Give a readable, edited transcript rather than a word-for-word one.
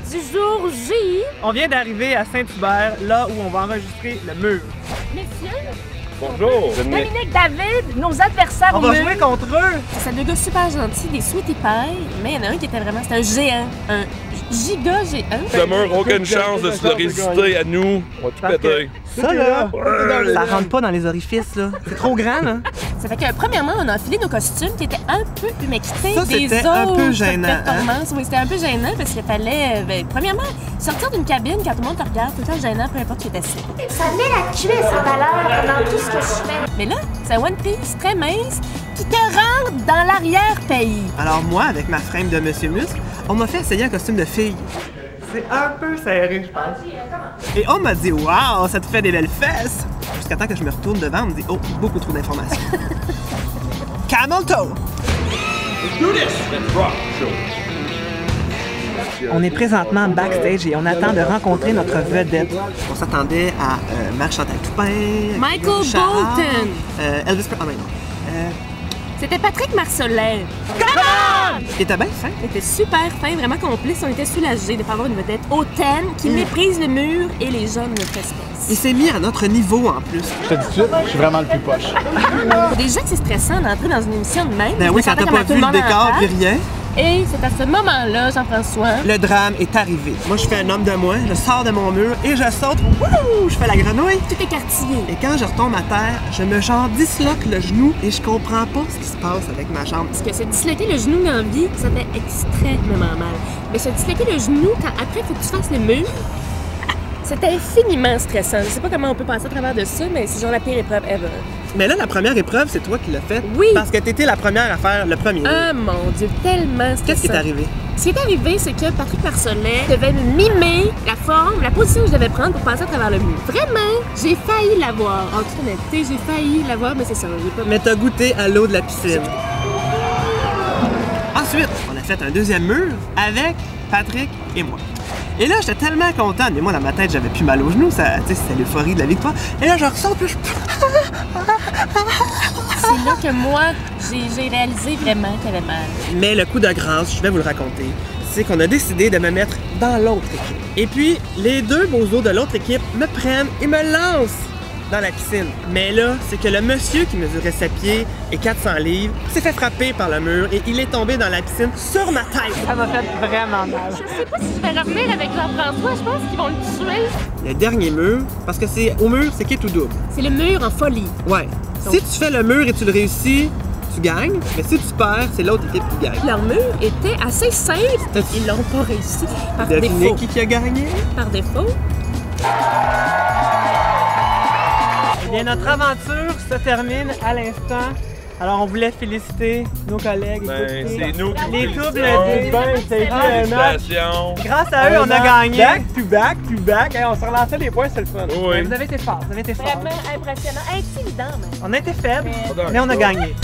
du jour J. On vient d'arriver à Saint-Hubert, là où on va enregistrer le mur. Messieurs, Bonjour! Dominique, David, nos adversaires On au va mur. jouer contre eux! C'est deux gars super gentils, des sweetie pie, mais il y en a un qui était vraiment, c'était un géant, un giga géant. Ce mur, aucune chance de se le résister à nous. On va tout péter. Ça là, ça rentre pas dans les orifices là. C'est trop grand là. Ça fait que premièrement, on a enfilé nos costumes qui étaient un peu humectés Ça, des c'était autres un peu gênant, performances. Oui, c'était un peu gênant parce qu'il fallait, premièrement, sortir d'une cabine quand tout le monde te regarde, tout le temps gênant, peu importe qui est assis. Ça met la cuisse en valeur dans tout ce que je fais. Mais là, c'est un One Piece très mince qui te rentre dans l'arrière-pays. Alors moi, avec ma frame de Monsieur Muscle, on m'a fait essayer un costume de fille. C'est un peu serré, je pense. Et on m'a dit « Wow, ça te fait des belles fesses! » Jusqu'à temps que je me retourne devant, on me dit « Oh, beaucoup trop d'informations. » Camel toe! On est présentement backstage et on attend de rencontrer notre vedette. On s'attendait à Marc-Chantal Toupin, Michael Charles, Bolton. Elvis Presley. Ah ben non. C'était Patrick Marcelin. Il était bien fin. Il était super fin, vraiment complice. On était soulagés de ne pas avoir une vedette hautaine qui méprise le mur et les jeunes notre espèce. Il s'est mis à notre niveau en plus. Je te dis tout de suite, je suis vraiment le plus poche. Déjà que c'est stressant d'entrer dans une émission de même. Ben oui, quand t'as pas vu le décor puis rien. Et c'est à ce moment-là, Jean-François. Le drame est arrivé. Moi, je fais un homme de moi, je sors de mon mur et je saute. Wouhou! Je fais la grenouille. Tout écartillé. Et quand je retombe à terre, je me genre disloque le genou et je comprends pas ce qui se passe avec ma jambe. Parce que se disloquer le genou dans la vie, ça fait extrêmement mal. Mais se disloquer le genou quand après, il faut que tu fasses le mur, c'était infiniment stressant. Je sais pas comment on peut passer à travers de ça, mais c'est genre la pire épreuve ever. Mais là, la première épreuve, c'est toi qui l'as faite. Oui. Parce que t'étais la première à faire le premier. Ah mon Dieu, tellement stressant. Qu'est-ce qui est arrivé? Ce qui est arrivé, c'est que Patrick Marcelin devait mimer la forme, la position que je devais prendre pour passer à travers le mur. Vraiment, j'ai failli l'avoir. En toute honnêteté, j'ai failli l'avoir, mais c'est ça. J'ai pas... Mais t'as goûté à l'eau de la piscine. Ensuite, on a fait un deuxième mur avec Patrick et moi. Et là, j'étais tellement contente. Mais moi, dans ma tête, j'avais plus mal aux genoux. C'était l'euphorie de la victoire. Et là, je ressors, puis je... C'est là que moi, j'ai réalisé vraiment qu'elle avait mal. Mais le coup de grâce, je vais vous le raconter, c'est qu'on a décidé de me mettre dans l'autre équipe. Et puis, les deux bozos de l'autre équipe me prennent et me lancent dans la piscine. Mais là, c'est que le monsieur qui mesurait 7 pieds et 400 livres s'est fait frapper par le mur et il est tombé dans la piscine sur ma tête. Ça m'a fait vraiment mal. Je sais pas si je vais revenir avec Jean-François, je pense qu'ils vont le tuer. Le dernier mur, parce que c'est au mur, c'est qui est tout double. C'est le mur en folie. Ouais. Si tu fais le mur et tu le réussis, tu gagnes. Mais si tu perds, c'est l'autre équipe qui gagne. Leur mur était assez simple. Ils l'ont pas réussi par Devinez défaut. qui a gagné? Par défaut. Eh bien, notre aventure se termine à l'instant. Alors, on voulait féliciter nos collègues. Ben, c'est nous qui les félicitons. doubles D. Félicitations. Grâce à eux, on a gagné. Back to back to back. Hey, on se relançait les points, c'est le fun. Oui. Vous avez été forts, vous avez été forts. Vraiment impressionnant. Intimidant, même. On a été faibles, Mais- mais on a gagné.